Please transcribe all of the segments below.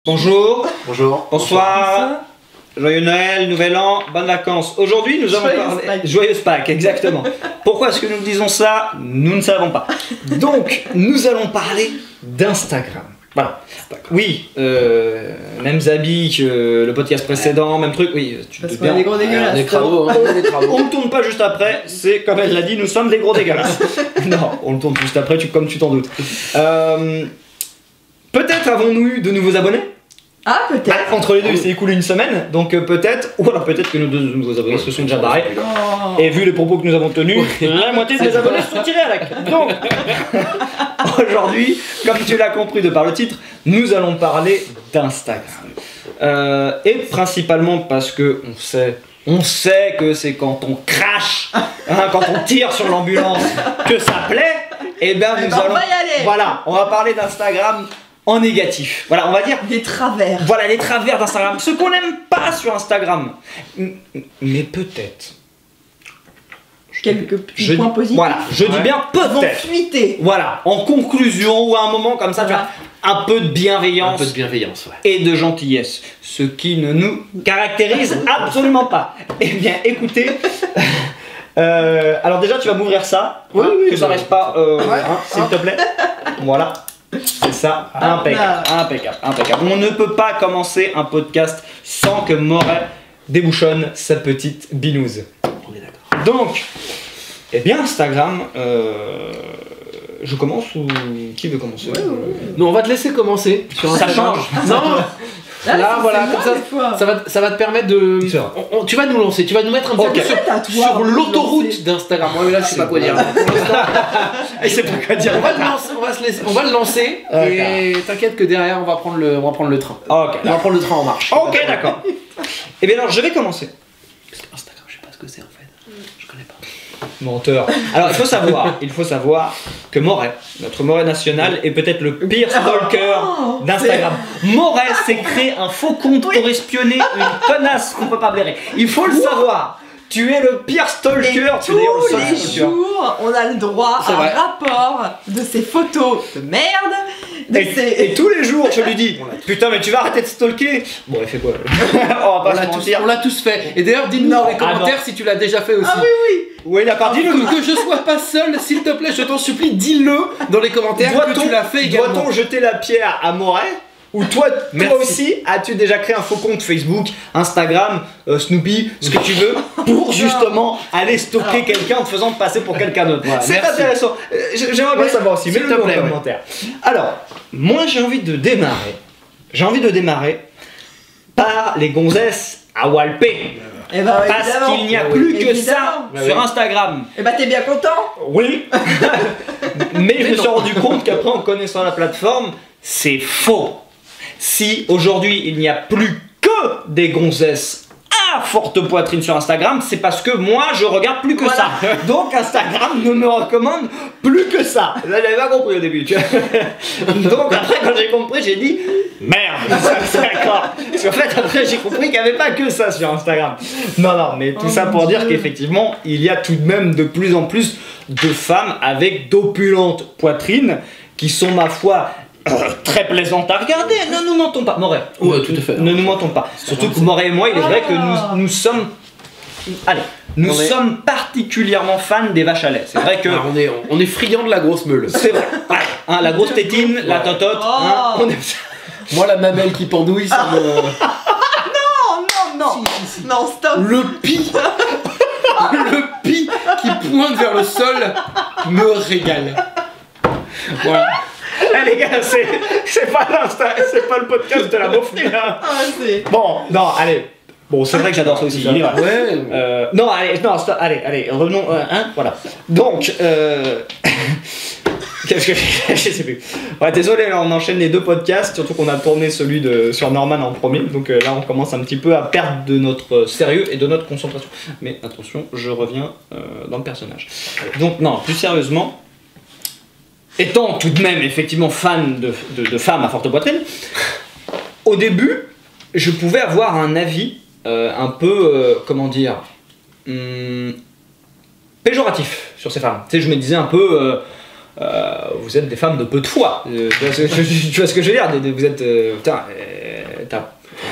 Bonjour. Bonjour. Bonsoir. Joyeux Noël, Nouvel An, bonnes vacances. Aujourd'hui, nous allons parler... Joyeuse Pâques, exactement. Pourquoi est-ce que nous disons ça? Nous ne savons pas. Donc, nous allons parler d'Instagram. Voilà. Oui, même habits que le podcast précédent, même truc, oui, tu te doutes bien. Des gros dégueulasses. Des travaux, On ne tourne pas juste après, c'est comme elle l'a dit, nous sommes des gros dégueulasses. Non, on le tourne juste après, comme tu t'en doutes. Peut-être avons-nous eu de nouveaux abonnés? Ah, peut-être. Entre les deux, il s'est écoulé une semaine, donc peut-être, ou alors peut-être que nos deux nouveaux abonnés se sont déjà barrés. Oh. Et vu les propos que nous avons tenus, la moitié des abonnés se sont tirés avec. Donc, aujourd'hui, comme tu l'as compris de par le titre, nous allons parler d'Instagram. Et principalement parce que on sait que c'est quand on crache, quand on tire sur l'ambulance, que ça plaît. Et bien nous allons. On va y aller. Voilà, on va parler d'Instagram en négatif. Voilà, on va dire. Des travers. Voilà, les travers d'Instagram. Ce qu'on n'aime pas sur Instagram. Mais peut-être. Quelques petits points positifs. Voilà, je dis bien Vont peut-être. fuiter. Voilà, en conclusion ou à un moment comme ça, tu vois, un peu de bienveillance. Un peu de bienveillance, ouais. Et de gentillesse. Ce qui ne nous caractérise absolument pas. Eh bien, écoutez. Alors déjà, tu vas m'ouvrir ça. Oui, hein, oui, que ça bah, reste pas. S'il te plaît. Voilà. C'est ça, impeccable, impeccable, impeccable. On ne peut pas commencer un podcast sans que Moret débouchonne sa petite binouse. On est d'accord. Donc, eh bien Instagram, je commence ou qui veut commencer? Non, on va te laisser commencer. Sur Ça Instagram. change. Non, là, voilà, comme ça va te permettre de. C'est vrai. Tu vas nous lancer, tu vas nous mettre un petit peu C'est à toi sur de l'autoroute lancer. d'Instagram. Ouais, mais là, je sais pas quoi dire. Et c'est pas quoi dire. On va le lancer, on va le lancer et t'inquiète que derrière, on va prendre le train. Ok, On va prendre le train en marche. ok, d'accord. Eh bien alors, je vais commencer. Parce que Instagram, je sais pas ce que c'est en fait. Je connais pas. Menteur. Alors il faut savoir que Moret, notre Moret national, est peut-être le pire stalker d'Instagram. Moret s'est créé un faux compte pour espionner une connasse qu'on peut pas blairer. Il faut le savoir. Tu es le pire stalker. Et Tu es d'ailleurs le tous seul les stalker. jours, on a le droit C'est à vrai. un rapport de ces photos de merde. De ces... Et tous les jours, je lui dis putain, mais tu vas arrêter de stalker. Bon, il fait quoi? On va pas se mentir. On l'a tous fait. Et d'ailleurs, dis-nous Non. dans les Ah commentaires si tu l'as déjà fait aussi. Ah oui, oui. Oui, d'accord, dis-le. Que je sois pas seul, s'il te plaît, je t'en supplie, dis-le dans les commentaires que tu l'as fait également. Doit-on jeter la pierre à Moret? Ou toi Merci. aussi, as-tu déjà créé un faux compte Facebook, Instagram, Snoopy, ce que tu veux, pour justement aller stalker quelqu'un en te faisant passer pour quelqu'un d'autre? Voilà, C'est merci. intéressant. J'aimerais bien Ouais, savoir aussi, s'il mets-le te dans plaît, les ouais. commentaires. Alors, moi j'ai envie de démarrer. J'ai envie de démarrer par les gonzesses à Walpé. Et bah ouais, Parce évidemment. qu'il n'y a Ah plus oui. que ça Évidemment. sur oui. Instagram. Et bah t'es bien content. Oui, mais je me suis non. rendu compte qu'après en connaissant la plateforme, c'est faux. Si aujourd'hui il n'y a plus que des gonzesses à forte poitrine sur Instagram, c'est parce que moi je regarde plus que Voilà. ça. Donc Instagram ne me recommande plus que ça. Là j'avais pas compris au début. Tu vois. Donc après quand j'ai compris, j'ai dit merde. C'est d'accord. Parce qu'en fait après j'ai compris qu'il n'y avait pas que ça sur Instagram. Non, mais tout Oh ça mon pour dire Dieu. qu'effectivement il y a tout de même de plus en plus de femmes avec d'opulentes poitrines qui sont ma foi très plaisantes à regarder. Ne nous mentons pas, Moret. Ouais, tout à fait. Ne nous mentons pas. Surtout que Moret et moi, il est vrai que nous sommes. Allez, nous On est- sommes particulièrement fans des vaches à lait. C'est vrai que. Alors, on est friand de la grosse meule. C'est vrai. Ouais, hein, la grosse tétine, la totote, hein, on aime ça. Moi, la mamelle qui pendouille, ça me. Oh non. Non, stop. Le pis qui pointe vers le sol me régale. Voilà. Eh les gars, c'est pas le podcast de la beaufrie là. Ah, c'est... Bon, non, allez. Bon, c'est vrai que j'adore ça aussi. il est vrai. Ouais. Non, allez, non, stop, allez, revenons, hein, voilà. Donc, qu'est-ce que je sais plus. Ouais, désolé, là, on enchaîne les deux podcasts, surtout qu'on a tourné celui sur Norman en premier, donc là, on commence un petit peu à perdre de notre sérieux et de notre concentration. Mais attention, je reviens dans le personnage. Donc, non, plus sérieusement, étant tout de même effectivement fan de femmes à forte poitrine, au début, je pouvais avoir un avis un peu, comment dire, péjoratif sur ces femmes. Tu sais, je me disais un peu, vous êtes des femmes de peu de foi. Tu vois ce que je veux dire? Vous êtes, putain,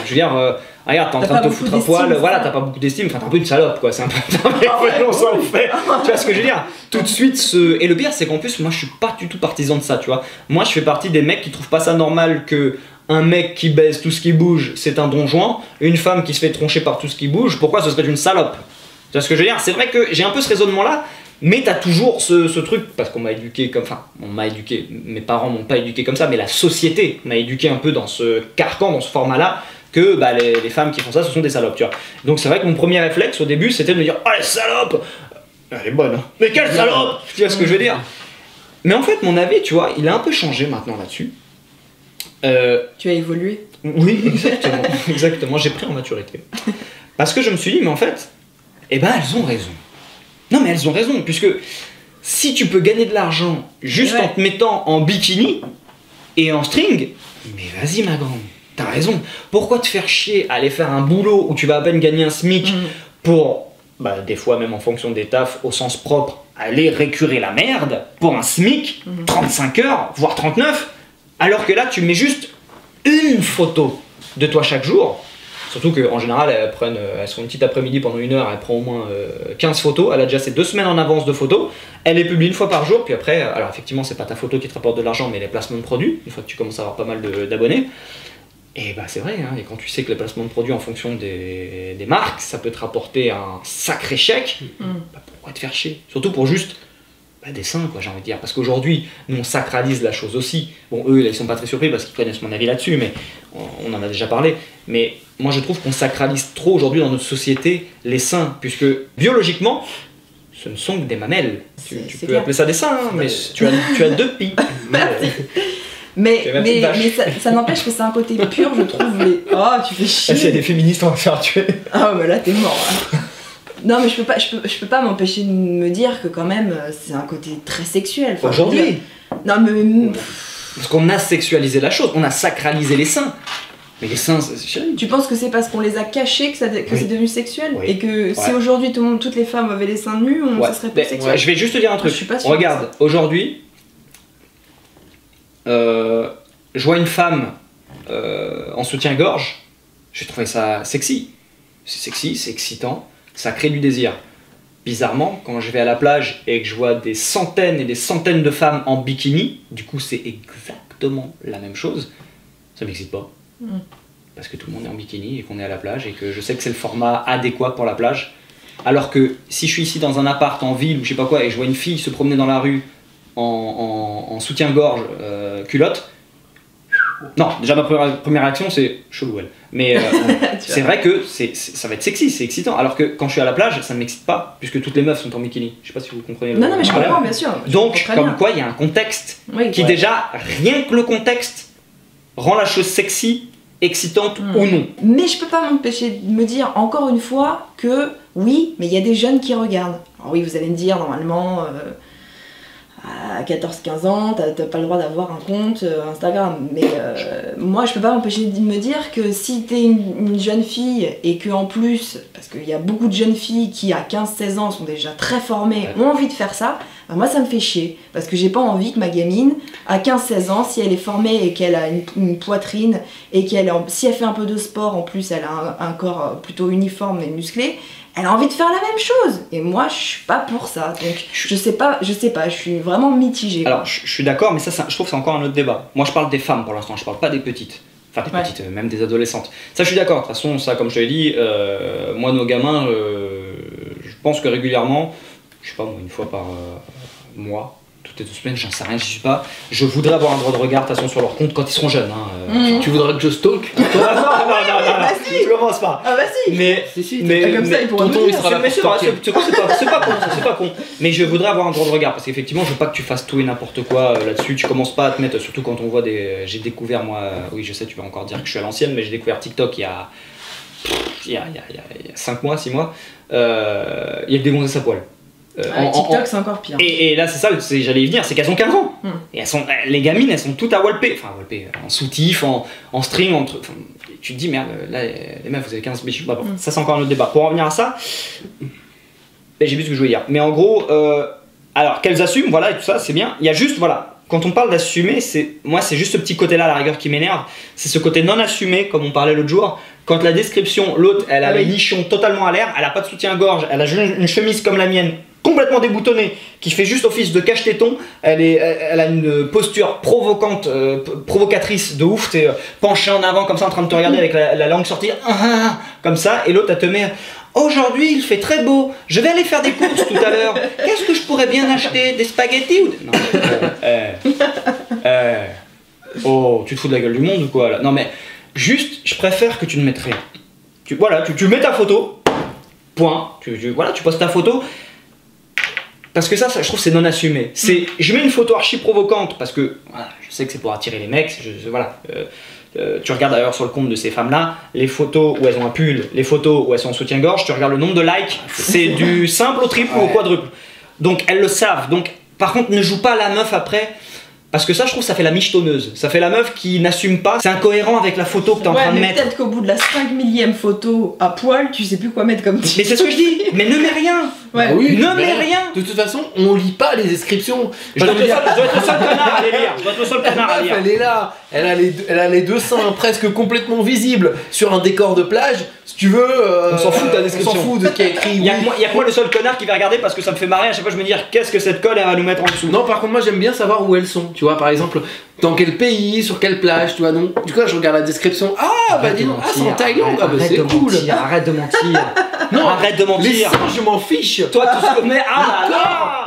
je veux dire, regarde, t'es en train de te foutre à poil, voilà, t'as pas beaucoup d'estime, enfin t'es un peu une salope quoi, c'est un peu. On s'en fait. Tu vois ce que je veux dire? Tout de suite, et le pire, c'est qu'en plus, moi je suis pas du tout partisan de ça, tu vois. Moi je fais partie des mecs qui trouvent pas ça normal que. Un mec qui baise tout ce qui bouge, c'est un donjon. Une femme qui se fait troncher par tout ce qui bouge, pourquoi ce serait une salope? Tu vois ce que je veux dire? C'est vrai que j'ai un peu ce raisonnement-là, mais t'as toujours ce truc, parce qu'on m'a éduqué comme... Enfin, on m'a éduqué, mes parents m'ont pas éduqué comme ça, mais la société m'a éduqué un peu dans ce carcan, dans ce format-là, que bah, les femmes qui font ça, ce sont des salopes, tu vois. Donc c'est vrai que mon premier réflexe au début, c'était de me dire « Oh, les salopes !» Elle est bonne, hein. Mais quelle salope! Tu vois ce que je veux dire? Mais en fait, mon avis, tu vois, il a un peu changé maintenant là-dessus. Tu as évolué? Oui, exactement. Exactement, j'ai pris en maturité. Parce que je me suis dit, mais en fait, eh ben elles ont raison. Non mais elles ont raison, puisque si tu peux gagner de l'argent juste en te mettant en bikini et en string, mais vas-y ma grande, t'as raison. Pourquoi te faire chier à aller faire un boulot où tu vas à peine gagner un SMIC pour, bah, des fois même en fonction des tafs, au sens propre, aller récurer la merde pour un SMIC, 35 heures, voire 39, alors que là, tu mets juste une photo de toi chaque jour. Surtout qu'en général, elles sont une petite après-midi pendant 1 heure, elle prend au moins 15 photos. Elle a déjà ses 2 semaines en avance de photos. Elle les publie 1 fois par jour. Puis après, alors effectivement, c'est pas ta photo qui te rapporte de l'argent, mais les placements de produits, une fois que tu commences à avoir pas mal d'abonnés. Et bah c'est vrai, hein, et quand tu sais que les placements de produits en fonction des marques, ça peut te rapporter un sacré chèque, bah pourquoi te faire chier? Surtout pour juste... des seins, quoi, j'ai envie de dire. Parce qu'aujourd'hui, nous, on sacralise la chose aussi. Bon, eux, ils sont pas très surpris parce qu'ils connaissent mon avis là-dessus, mais on en a déjà parlé. Mais moi, je trouve qu'on sacralise trop aujourd'hui dans notre société les seins, puisque biologiquement, ce ne sont que des mamelles. Tu peux appeler ça des seins, hein, mais tu as 2 pipes. Mais ça n'empêche que c'est un côté pur, je trouve. Oh, tu fais chier. S'il y a des féministes, on va faire tuer. Ah, bah là, t'es mort. Hein. Non mais je peux pas m'empêcher de me dire que quand même c'est un côté très sexuel. Enfin, aujourd'hui. Non mais... Parce qu'on a sexualisé la chose, on a sacralisé les seins. Mais les seins, c'est... Tu penses que c'est parce qu'on les a cachés que c'est devenu sexuel? Et que si aujourd'hui toutes les femmes avaient les seins nus, ça serait plus sexuel? Je vais juste te dire un truc. Je suis pas sûre. Regarde, aujourd'hui, je vois une femme en soutien-gorge, j'ai trouvé ça sexy. C'est sexy, c'est excitant. Ça crée du désir. Bizarrement, quand je vais à la plage et que je vois des centaines et des centaines de femmes en bikini, du coup c'est exactement la même chose, ça m'excite pas. Parce que tout le monde est en bikini et qu'on est à la plage et que je sais que c'est le format adéquat pour la plage. Alors que si je suis ici dans un appart en ville ou je sais pas quoi et je vois une fille se promener dans la rue en soutien-gorge culotte, non, déjà ma première réaction c'est chelou elle. Mais c'est vrai que ça va être sexy, c'est excitant. Alors que quand je suis à la plage, ça ne m'excite pas, puisque toutes les meufs sont en bikini. Je sais pas si vous comprenez. Non, mais je comprends, bien sûr. Donc, comme quoi, il y a un contexte qui déjà, rien que le contexte, rend la chose sexy, excitante ou non. Mais je peux pas m'empêcher de me dire encore une fois que oui, mais il y a des jeunes qui regardent. Alors oui, vous allez me dire normalement. À 14-15 ans, t'as pas le droit d'avoir un compte Instagram. Mais moi, je peux pas m'empêcher de me dire que si t'es une jeune fille et que en plus, parce qu'il y a beaucoup de jeunes filles qui à 15-16 ans sont déjà très formées, ont envie de faire ça, bah moi ça me fait chier. Parce que j'ai pas envie que ma gamine, à 15-16 ans, si elle est formée et qu'elle a une poitrine et si elle fait un peu de sport, en plus elle a un corps plutôt uniforme et musclé, elle a envie de faire la même chose. Et moi, je suis pas pour ça. Donc, je sais pas, je suis vraiment mitigée. Alors, je suis d'accord, mais ça, je trouve que c'est encore un autre débat. Moi, je parle des femmes pour l'instant, je parle pas des petites. Enfin, des petites, même des adolescentes. Ça, je suis d'accord. De toute façon, ça, comme je te l'ai dit, moi, nos gamins, je pense que régulièrement, je sais pas, moi, 1 fois par mois, toutes les 2 semaines, j'en sais rien, j'y suis pas. Je voudrais avoir un droit de regard, de toute façon, sur leur compte quand ils seront jeunes. Hein, Tu voudrais que je stalk? non, tu commences pas. Ah bah si. Mais comme ça, il pourra tonton, nous il dire. sera là pour c'est pas con, c'est pas con. Mais je voudrais avoir un droit de regard parce qu'effectivement, je veux pas que tu fasses tout et n'importe quoi là-dessus. Tu commences pas à te mettre, surtout quand on voit des. J'ai découvert moi, oui, je sais, tu vas encore dire que je suis à l'ancienne, mais j'ai découvert TikTok il y a 5 mois, 6 mois. Il y a que des gonzesses à poil. TikTok c'est encore pire. Et là c'est ça, j'allais y venir, c'est qu'elles ont 15 ans. Et les gamines elles sont toutes à walper, en soutif, en string, tu te dis merde, là les meufs vous avez 15 biches, bah, bon, ça c'est encore un autre débat. Pour en revenir à ça, j'ai vu ce que je voulais dire. Mais en gros, alors qu'elles assument, voilà, et tout ça c'est bien, il y a juste, voilà, quand on parle d'assumer, moi c'est juste ce petit côté-là à la rigueur qui m'énerve. C'est ce côté non assumé, comme on parlait l'autre jour. Quand la description, l'autre, elle a le nichon totalement à l'air, elle a pas de soutien-gorge, elle a une chemise comme la mienne, complètement déboutonnée, qui fait juste office de cache-téton, elle a une posture provocante, provocatrice de ouf, t'es penché en avant comme ça en train de te regarder avec la langue sortie, comme ça, et l'autre elle te met aujourd'hui il fait très beau, je vais aller faire des courses tout à l'heure, qu'est-ce que je pourrais bien acheter, des spaghettis ou des... Non, oh, tu te fous de la gueule du monde ou quoi là? Non mais, juste, je préfère que tu ne mettes rien. Voilà, tu mets ta photo, point, voilà, tu postes ta photo. Parce que ça je trouve c'est non assumé. Je mets une photo archi provocante parce que voilà, je sais que c'est pour attirer les mecs. Voilà. Tu regardes d'ailleurs sur le compte de ces femmes-là, les photos où elles ont un pull, les photos où elles sont en soutien-gorge, tu regardes le nombre de likes, c'est du simple au triple ou au quadruple. Donc elles le savent. Donc par contre ne joue pas la meuf après. Parce que ça, je trouve, ça fait la michetonneuse. Ça fait la meuf qui n'assume pas. C'est incohérent avec la photo que t'es en train de mettre. Peut-être qu'au bout de la 5 millième photo à poil, tu sais plus quoi mettre comme titre. Mais c'est ce que je dis. Mais ne mets rien. Ouais. Bah oui, ne mets rien. De toute façon, on lit pas les descriptions. Je dois être le seul connard à les lire. Je dois être le seul connard à lire. Elle est là. Elle a les deux seins presque complètement visibles sur un décor de plage. Si tu veux, on s'en fout de ta description. On s'en fout de ce qui est écrit. Il y a que moi le seul connard qui va regarder parce que ça me fait marrer. À chaque fois, je me dis qu'est-ce que cette colle elle va nous mettre en dessous. Non, par contre, moi j'aime bien savoir où elles sont. Tu vois, par exemple, dans quel pays, sur quelle plage, tu vois. Donc, du coup, je regarde la description. Ah, bah dis donc, c'est en Thaïlande. Ah, bah c'est cool. Arrête de mentir. Non, arrête de mentir. Les seins, je m'en fiche. Toi, tout ce que mais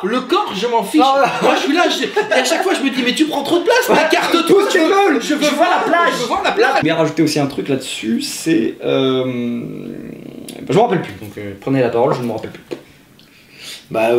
le corps, je m'en fiche. Moi, je suis là, et à chaque fois, je me dis, mais tu prends trop de place. Écarte-toi, tu veux. Je veux voir la plage. Je veux voir la plage. Je vais rajouter aussi un truc là-dessus, c'est je me rappelle plus. Donc prenez la parole, je ne me rappelle plus. Bah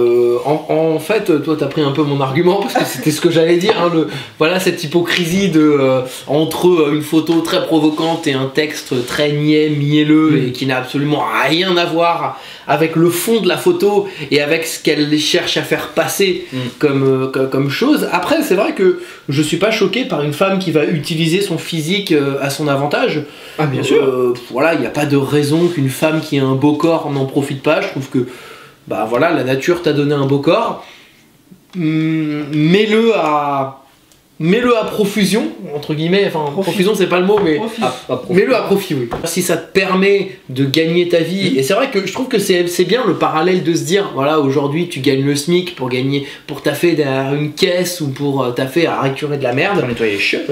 en fait toi t'as pris un peu mon argument parce que c'était ce que j'allais dire hein, voilà cette hypocrisie de entre une photo très provocante et un texte très niais, mielleux et qui n'a absolument rien à voir avec le fond de la photo et avec ce qu'elle cherche à faire passer comme chose. Après c'est vrai que je suis pas choqué par une femme qui va utiliser son physique à son avantage. Ah bien sûr. Voilà, il n'y a pas de raison qu'une femme qui a un beau corps n'en profite pas. Je trouve que bah voilà, la nature t'a donné un beau corps, mets-le à profusion, entre guillemets, enfin profusion c'est pas le mot, mais mets-le à profit, oui. Si ça te permet de gagner ta vie, et c'est vrai que je trouve que c'est bien le parallèle de se dire, voilà, aujourd'hui tu gagnes le SMIC pour taffer derrière une caisse ou pour taffer à récurer de la merde. Pour nettoyer les chiottes,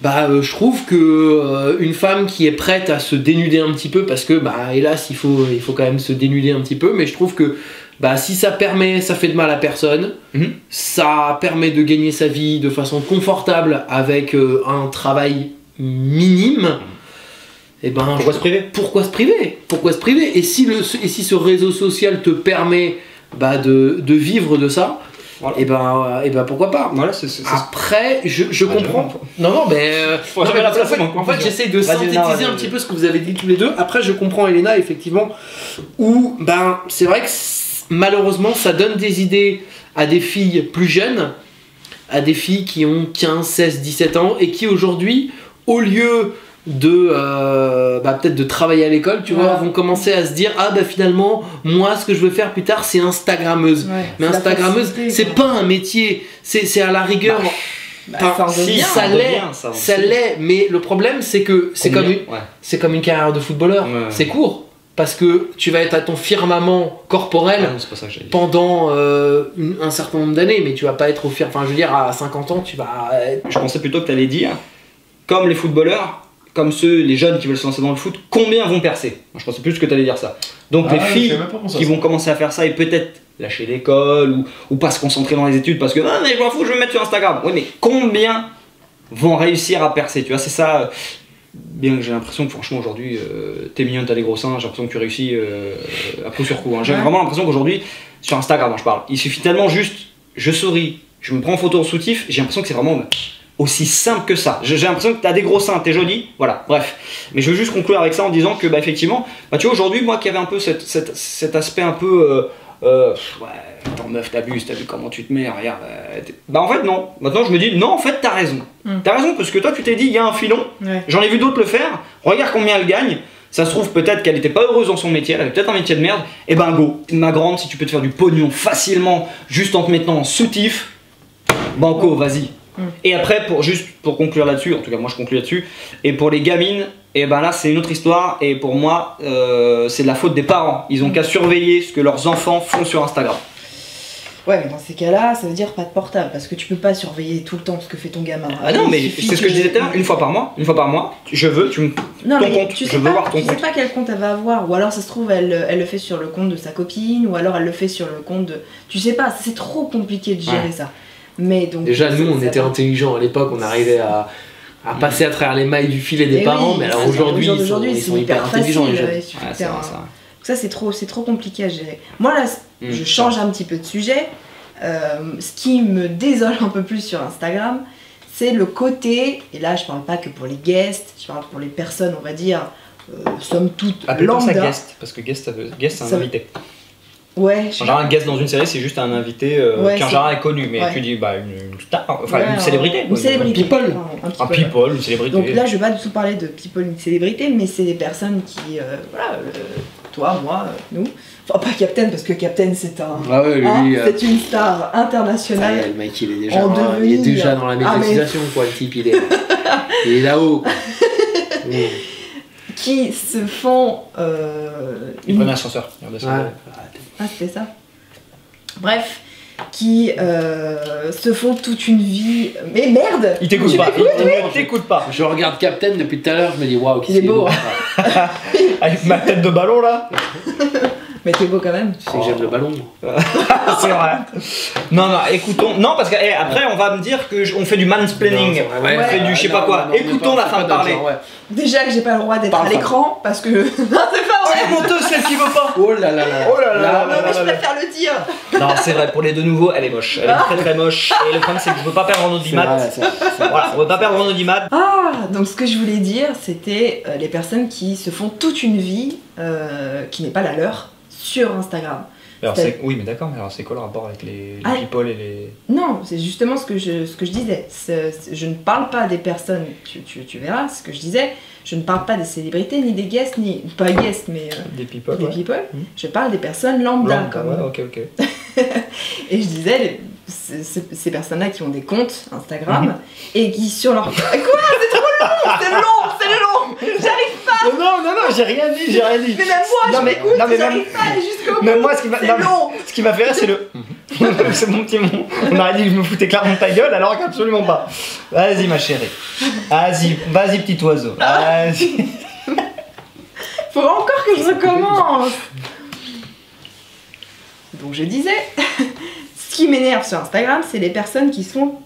Bah je trouve que une femme qui est prête à se dénuder un petit peu, parce que bah hélas il faut quand même se dénuder un petit peu, mais je trouve que bah si ça fait de mal à personne, ça permet de gagner sa vie de façon confortable avec un travail minime, et ben pourquoi se priver et si ce réseau social te permet bah de vivre de ça. Voilà. Et ben pourquoi pas. Voilà, après, je comprends. Non, mais en fait, j'essaye de synthétiser un petit peu ce que vous avez dit tous les deux. Après, je comprends Elena, effectivement, où ben c'est vrai que malheureusement, ça donne des idées à des filles plus jeunes, à des filles qui ont 15, 16, 17 ans et qui aujourd'hui, au lieu de peut-être de travailler à l'école, tu vois, vont commencer à se dire ah bah finalement moi ce que je veux faire plus tard c'est Instagrammeuse. Mais Instagrammeuse c'est pas un métier, c'est à la rigueur ça l'est, mais le problème c'est que c'est comme une carrière de footballeur, c'est court. Parce que tu vas être à ton firmament corporel pendant un certain nombre d'années, mais tu vas pas être enfin je veux dire à 50 ans tu vas Je pensais plutôt que tu allais dire comme les footballeurs, comme les jeunes qui veulent se lancer dans le foot, combien vont percer? Je pensais plus que tu allais dire ça. Donc les filles qui vont commencer à faire ça et peut-être lâcher l'école ou pas se concentrer dans les études parce que non mais je m'en fous, je vais me mettre sur Instagram. Oui mais combien vont réussir à percer? Tu vois, c'est ça. Bien que j'ai l'impression que franchement aujourd'hui t'es mignonne, t'as des gros seins, j'ai l'impression que tu réussis à coup sur coup. J'ai vraiment l'impression qu'aujourd'hui, sur Instagram je parle, il suffit tellement juste, je souris, je me prends en photo en soutif, j'ai l'impression que c'est vraiment aussi simple que ça. J'ai l'impression que t'as des gros seins, t'es jolie, voilà, bref. Mais je veux juste conclure avec ça en disant que bah effectivement, bah tu vois aujourd'hui moi qui avait un peu cet aspect un peu attends meuf t'abuses, t'as vu comment tu te mets, regarde. Bah en fait non, maintenant je me dis non en fait t'as raison. T'as raison parce que toi tu t'es dit il y a un filon, j'en ai vu d'autres le faire, regarde combien elle gagne. Ça se trouve peut-être qu'elle était pas heureuse dans son métier, elle avait peut-être un métier de merde, et ben go, ma grande, si tu peux te faire du pognon facilement juste en te mettant en soutif, banco, vas-y. Et après, juste pour conclure là-dessus, en tout cas moi je conclue là-dessus, et pour les gamines, et ben là c'est une autre histoire, et pour moi c'est de la faute des parents. Ils ont qu'à surveiller ce que leurs enfants font sur Instagram. Ouais, mais dans ces cas-là, ça veut dire pas de portable, parce que tu peux pas surveiller tout le temps ce que fait ton gamin. Ah non, mais c'est ce que je disais tout à l'heure, une fois par mois, je veux, non, ton mais compte, tu sais je veux pas, voir ton tu compte. sais pas quel compte elle va avoir, ou alors ça se trouve, elle le fait sur le compte de sa copine, ou alors elle le fait sur le compte de... Tu sais pas, c'est trop compliqué de gérer ça. Mais donc... Déjà, nous, on était intelligents à l'époque, on arrivait à passer à travers les mailles du filet des parents, oui, mais alors aujourd'hui, ils sont hyper intelligents, les jeunes. Ça, c'est trop compliqué à gérer. Moi, là, je change un petit peu de sujet. Ce qui me désole un peu plus sur Instagram, c'est le côté, et là je parle pas que pour les guests, je parle pour les personnes, on va dire, somme toute lambda. Ça guest, parce que guest c'est un invité. Ouais. En général, un guest dans une série, c'est juste un invité qui en général est connu, mais tu dis une star, enfin une célébrité. Une célébrité. Un people, une célébrité. Donc là, je vais pas du tout parler de people, une célébrité, mais c'est des personnes qui, toi, moi, nous. Enfin, pas Captain, parce que Captain, c'est un. Ah ouais, lui, c'est une star internationale. Le mec, il est déjà dans la médiatisation, quoi, le type, il est là-haut. Qui se font. Ils prennent l'ascenseur. Ah, c'était ça. Bref, qui se font toute une vie. Mais merde! Il t'écoute pas. Il t'écoute pas. Je regarde Captain depuis tout à l'heure, je me dis waouh, il est beau. Avec ma tête de ballon là. Mais t'es beau quand même. Tu sais que j'aime le ballon. C'est vrai. Non, écoutons. Non, parce que après, on va me dire qu'on fait du mansplaining. On fait du je sais pas quoi. Écoutons la fin de parler. Déjà que j'ai pas le droit d'être à l'écran parce que. Non, c'est pas vrai. C'est menteuse celle qui veut pas. Oh là là là. Oh là là. Non, mais je préfère le dire. Non, c'est vrai, pour les deux nouveaux, elle est moche. Elle est très très moche. Et le problème, c'est que je veux pas perdre en audimat. Voilà, on veut pas perdre en audimat. Ah, donc ce que je voulais dire, c'était les personnes qui se font toute une vie qui n'est pas la leur sur Instagram. Alors oui, mais d'accord, mais alors c'est quoi le rapport avec les people et les... Non, c'est justement ce que je disais. Je ne parle pas des personnes, tu verras ce que je disais, je ne parle pas des célébrités, ni des guests, ni... Pas guests, mais... des people, Je parle des personnes lambda, comme... Ouais, ok. Et je disais, ces personnes-là qui ont des comptes Instagram, et qui sur leur... Quoi? C'est trop long! C'est long! J'arrive pas! Non, j'ai rien dit. Mais même moi, j'arrive pas à aller jusqu'au bout! Même moi, ce qui m'a fait rire, c'est le... C'est mon petit mot. On aurait dit que je me foutais clairement de ta gueule, alors qu'absolument pas. Vas-y, ma chérie. Vas-y, petit oiseau. Vas-y. Faut encore que je recommence! Donc je disais, ce qui m'énerve sur Instagram, c'est les personnes qui sont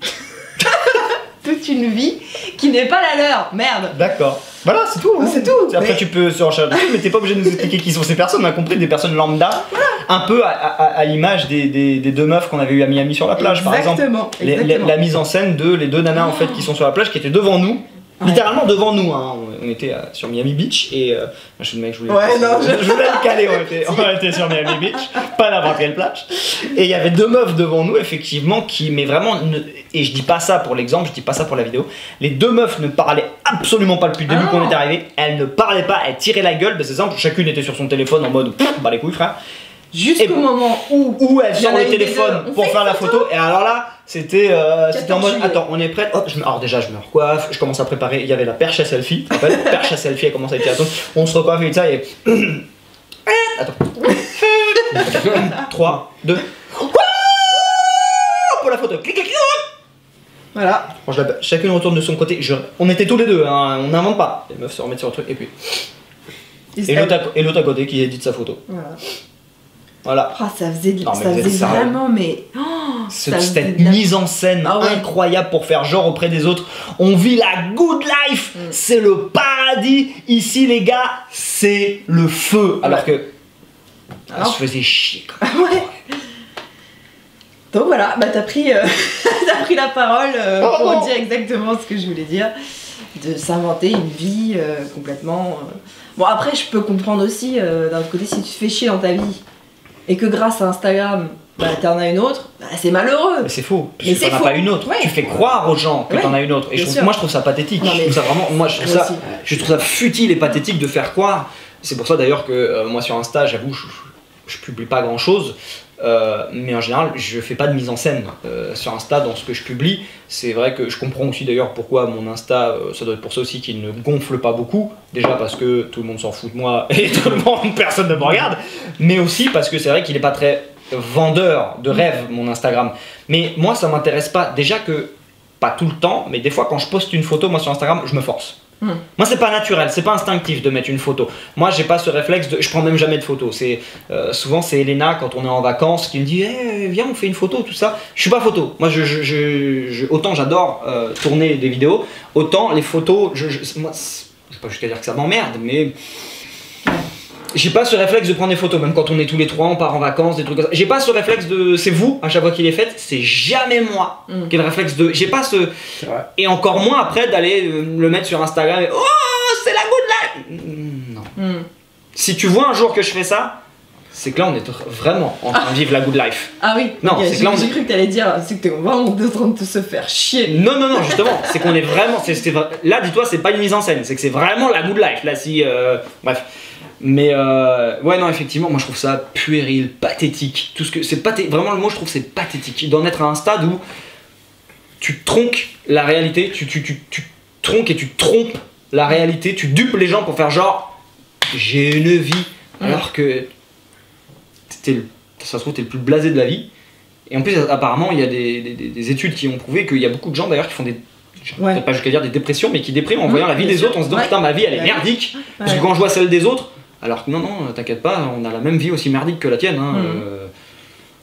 toute une vie qui n'est pas la leur. Merde. D'accord. Voilà, c'est tout. C'est tout. Après, tu peux surenchérir dessus, mais t'es pas obligé de nous expliquer qui sont ces personnes. On a compris des personnes lambda, un peu à l'image des deux meufs qu'on avait eu à Miami sur la plage, par exemple. Exactement. La mise en scène de les deux nanas en fait qui sont sur la plage, qui étaient devant nous. Littéralement devant nous, hein. On était sur Miami Beach et je suis le mec, je voulais le caler, on était sur Miami Beach, pas n'importe quelle plage. Et il y avait deux meufs devant nous, effectivement, mais vraiment, et je dis pas ça pour l'exemple, je dis pas ça pour la vidéo, les deux meufs ne parlaient absolument pas depuis le début qu'on était arrivé, elles ne parlaient pas, elles tiraient la gueule, c'est simple, chacune était sur son téléphone en mode bah les couilles frère. Jusqu'au moment où elle sort le téléphone pour faire la photo, et alors là c'était en mode attends, on est prêt, hop, alors déjà je me recoiffe, je commence à préparer, il y avait la perche à selfie, en fait, la perche à selfie elle commence à être tirée, on se recoiffe et tout ça et attends 3, 2 pour la photo, clic clic clic. Voilà, chacune retourne de son côté, on était tous les deux, hein, on n'invente pas, les meufs se remettent sur le truc et puis et l'autre à côté qui édite sa photo. Voilà. Oh, ça faisait vraiment, mais. Cette mise en scène incroyable pour faire genre auprès des autres. On vit la good life, c'est le paradis. Ici, les gars, c'est le feu. Alors que. Ça se faisait chier. Ouais. Donc voilà, bah t'as pris la parole pour dire exactement ce que je voulais dire. De s'inventer une vie complètement. Bon, après, je peux comprendre aussi, d'un autre côté, si tu te fais chier dans ta vie. Et que grâce à Instagram, t'en as une autre, c'est malheureux. Mais c'est faux, parce que t'en as pas une autre. Tu fais croire aux gens que t'en as une autre. Et moi je trouve ça pathétique. Je trouve ça vraiment, je trouve ça futile et pathétique de faire croire. C'est pour ça d'ailleurs que moi sur Insta, j'avoue, je publie pas grand chose. mais en général je fais pas de mise en scène sur Insta dans ce que je publie. C'est vrai que je comprends aussi d'ailleurs pourquoi mon Insta, ça doit être pour ça aussi qu'il ne gonfle pas beaucoup, déjà parce que tout le monde s'en fout de moi et personne ne me regarde, mais aussi parce que c'est vrai qu'il est pas très vendeur de rêve mon Instagram. Mais moi ça m'intéresse pas, déjà que pas tout le temps, mais des fois quand je poste une photo moi sur Instagram je me force. Moi c'est pas naturel, c'est pas instinctif de mettre une photo. Moi j'ai pas ce réflexe de, je prends même jamais de photos. C'est souvent c'est Elena quand on est en vacances qui me dit viens on fait une photo tout ça. Je suis pas photo. Moi autant j'adore tourner des vidéos, autant les photos moi je vais pas jusqu'à dire que ça m'emmerde, mais j'ai pas ce réflexe de prendre des photos, même quand on est tous les trois, on part en vacances, des trucs comme ça. J'ai pas ce réflexe de c'est vous à chaque fois qu'il est fait, c'est jamais moi qui ai le réflexe de. J'ai pas ce. Et encore moins après d'aller le mettre sur Instagram et oh c'est la good life. Non. Si tu vois un jour que je fais ça, c'est que là on est vraiment en train de vivre la good life. Ah oui, non, okay, c'est que là j'ai cru que t'allais dire c'est que t'es vraiment en train de se faire chier. Non, justement, c'est qu'on est vraiment. Là dis-toi, c'est pas une mise en scène, c'est que c'est vraiment la good life. Là si. Bref. Mais ouais non effectivement moi je trouve ça puéril, pathétique, tout ce que c'est vraiment le mot je trouve c'est pathétique d'en être à un stade où tu tronques la réalité, tu tronques et tu trompes la réalité, tu dupes les gens pour faire genre j'ai une vie alors que ça se trouve t'es le plus blasé de la vie. Et en plus apparemment il y a des études qui ont prouvé qu'il y a beaucoup de gens d'ailleurs qui font des peut-être pas jusqu'à dire des dépressions mais qui dépriment en voyant la vie des autres en se disant putain ma vie elle est merdique parce que quand je vois celle des autres. Alors que non, t'inquiète pas, on a la même vie aussi merdique que la tienne. Hein.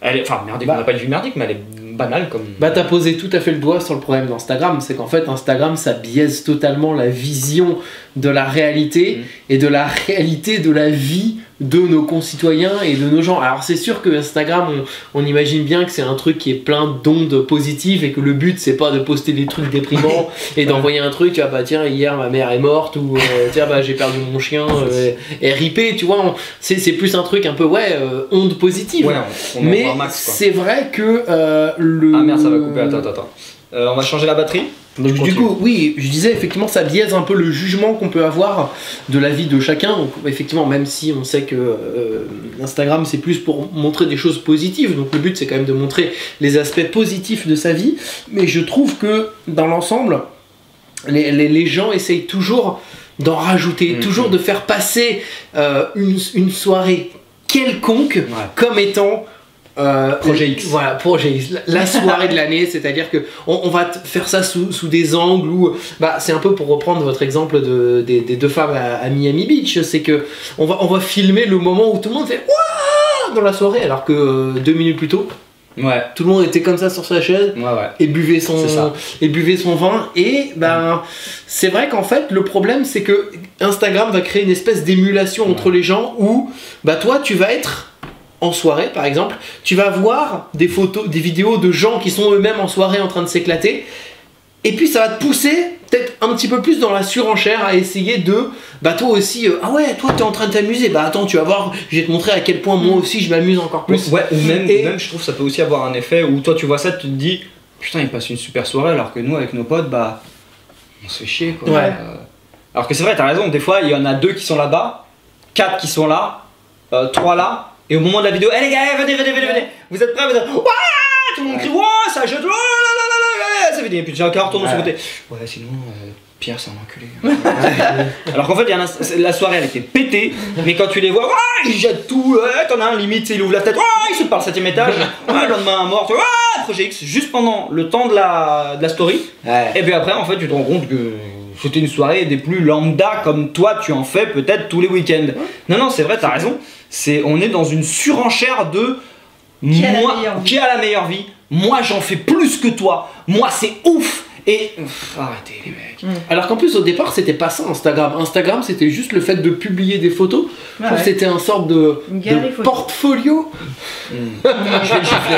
Elle est, enfin, merdique, on n'a pas une vie merdique, mais elle est banale comme. Bah, t'as posé tout à fait le doigt sur le problème d'Instagram, c'est qu'en fait, Instagram, ça biaise totalement la vision de la réalité et de la réalité de la vie de nos concitoyens et de nos gens. Alors, c'est sûr que Instagram, on imagine bien que c'est un truc qui est plein d'ondes positives et que le but, c'est pas de poster des trucs déprimants et d'envoyer un truc, ah bah tiens, hier ma mère est morte ou tiens, bah j'ai perdu mon chien et ripé, tu vois. C'est plus un truc un peu, onde positive. Ouais, mais c'est vrai que le. Ah merde, ça va couper, attends. On va changer la batterie. Donc, du coup, oui, je disais effectivement ça biaise un peu le jugement qu'on peut avoir de la vie de chacun. Donc effectivement, même si on sait que Instagram c'est plus pour montrer des choses positives, donc le but c'est quand même de montrer les aspects positifs de sa vie. Mais je trouve que dans l'ensemble, les gens essayent toujours d'en rajouter, toujours de faire passer une soirée quelconque comme étant Projet X. Voilà, Projet X, la soirée de l'année, c'est-à-dire que on va faire ça sous des angles où, c'est un peu pour reprendre votre exemple des deux femmes à Miami Beach, c'est que on va filmer le moment où tout le monde fait Wouah dans la soirée, alors que 2 minutes plus tôt, tout le monde était comme ça sur sa chaise et buvait son vin. Et c'est vrai qu'en fait le problème c'est que Instagram va créer une espèce d'émulation entre les gens où toi tu vas être en soirée par exemple, tu vas voir des photos, des vidéos de gens qui sont eux-mêmes en soirée en train de s'éclater, et puis ça va te pousser peut-être un petit peu plus dans la surenchère à essayer de toi aussi ah ouais toi t'es en train de t'amuser, attends tu vas voir, je vais te montrer à quel point moi aussi je m'amuse encore plus. Ou même je trouve ça peut aussi avoir un effet où toi tu vois ça, tu te dis putain il passe une super soirée, alors que nous avec nos potes on se fait chier quoi. Alors que c'est vrai, t'as raison, des fois il y en a 2 qui sont là-bas, 4 qui sont là, 3 là. Et au moment de la vidéo, les gars, venez, vous êtes prêts, vous êtes... Tout le monde crie, ça jette, ça fait des... Et puis déjà, retourne de son côté. Sinon, Pierre, c'est un enculé. Alors qu'en fait, la soirée, elle était pétée, mais quand tu les vois, ils jettent tout, t'en as un, limite, il ouvre la tête, il saute par le 7ème étage, le lendemain, mort, Projet X, juste pendant le temps de la story. Et puis après, en fait, tu te rends compte que... C'était une soirée des plus lambda comme toi tu en fais peut-être tous les week-ends. Non, c'est vrai, t'as raison. On est dans une surenchère de qui a la meilleure vie. Moi j'en fais plus que toi. Moi c'est ouf. Et arrêtez les mecs. Alors qu'en plus au départ c'était pas ça Instagram. Instagram c'était juste le fait de publier des photos. C'était un sorte de portfolio. Je vais le gifler.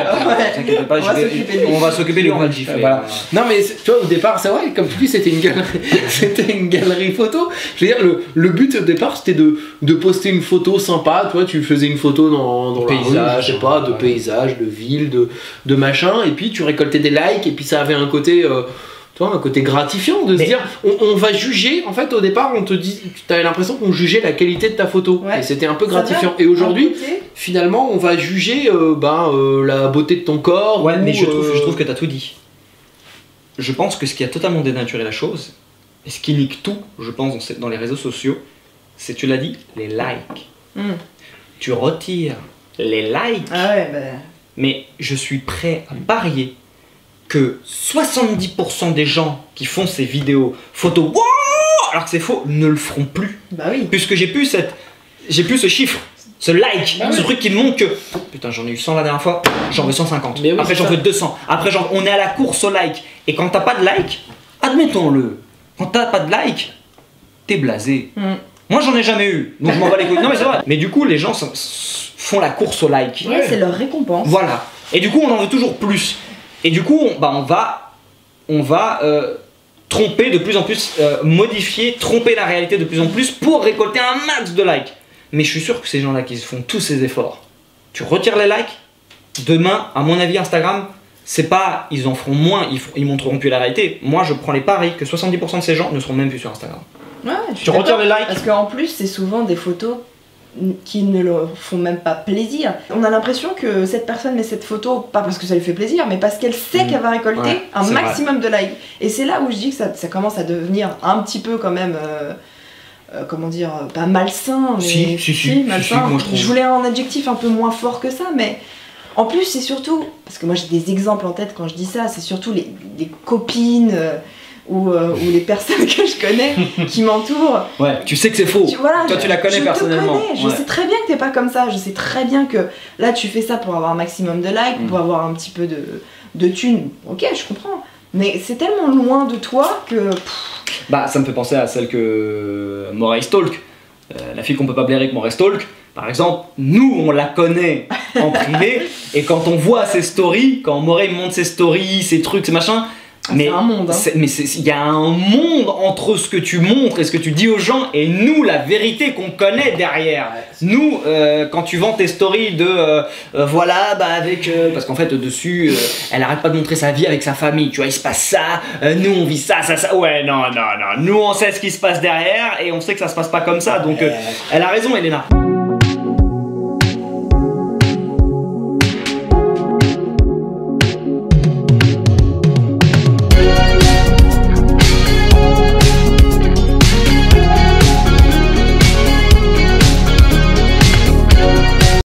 T'inquiète pas, on va s'occuper de lui, on va le gifler. Voilà. Non mais tu vois au départ c'est vrai, comme tu dis c'était une galerie, c'était une galerie photo. Je veux dire le but au départ c'était de poster une photo sympa. Toi tu faisais une photo dans paysage, la rue, je sais pas, de paysage, de ville, de machin, et puis tu récoltais des likes et puis ça avait un côté tu vois, un côté gratifiant de se dire, on va juger, en fait au départ on te dit, tu avais l'impression qu'on jugeait la qualité de ta photo, et c'était un peu gratifiant. Et aujourd'hui, finalement on va juger la beauté de ton corps. Ouais, mais je trouve que tu as tout dit. Je pense que ce qui a totalement dénaturé la chose, et ce qui nique tout, je pense, dans les réseaux sociaux, c'est, tu l'as dit, les likes. Tu retires les likes, mais je suis prêt à parier que 70% des gens qui font ces vidéos photos, alors que c'est faux, ne le feront plus. Bah oui. Puisque j'ai plus ce chiffre, ce like, ce truc qui me montre que putain, j'en ai eu 100 la dernière fois, j'en veux 150. Oui, après j'en veux 200. Après on est à la course au like. Et quand t'as pas de like, admettons-le, quand t'as pas de like, t'es blasé. Moi j'en ai jamais eu, donc je m'en bats les couilles. Non mais c'est vrai. Mais du coup les gens font la course au like. Ouais, c'est leur récompense. Voilà. Et du coup on en veut toujours plus. Et du coup on va tromper de plus en plus, modifier, tromper la réalité de plus en plus pour récolter un max de likes. Mais je suis sûr que ces gens-là qui font tous ces efforts, tu retires les likes, demain, à mon avis, Instagram, c'est pas, ils en feront moins, ils montreront plus la réalité. Moi, je prends les paris que 70% de ces gens ne seront même plus sur Instagram. Ouais, tu retires les likes. Parce qu'en plus, c'est souvent des photos qui ne leur font même pas plaisir. On a l'impression que cette personne met cette photo, pas parce que ça lui fait plaisir, mais parce qu'elle sait qu'elle va récolter un maximum de likes. Et c'est là où je dis que ça commence à devenir un petit peu quand même... comment dire, pas malsain, mais si, malsain. Moi, je voulais un adjectif un peu moins fort que ça, mais en plus c'est surtout, parce que moi j'ai des exemples en tête quand je dis ça, c'est surtout les copines ou les personnes que je connais qui m'entourent. Ouais, tu sais que c'est faux. Toi tu la connais personnellement. Je sais très bien que t'es pas comme ça, je sais très bien que là tu fais ça pour avoir un maximum de likes, pour avoir un petit peu de thunes. Ok, je comprends. Mais c'est tellement loin de toi que... Bah ça me fait penser à celle que Morey stalk, la fille qu'on peut pas blairer avec Morey stalk. Par exemple, nous on la connaît en privé et quand on voit ses stories, quand Morey monte ses stories, ses trucs, ses machins, mais c'est un monde. Mais il y a un monde entre ce que tu montres et ce que tu dis aux gens et nous, la vérité qu'on connaît derrière. Nous, quand tu vends tes stories de voilà, bah avec parce qu'en fait dessus, elle arrête pas de montrer sa vie avec sa famille. Tu vois, il se passe ça. Nous, on vit ça. Ouais, non. Nous, on sait ce qui se passe derrière et on sait que ça se passe pas comme ça. Donc, elle a raison, Elena.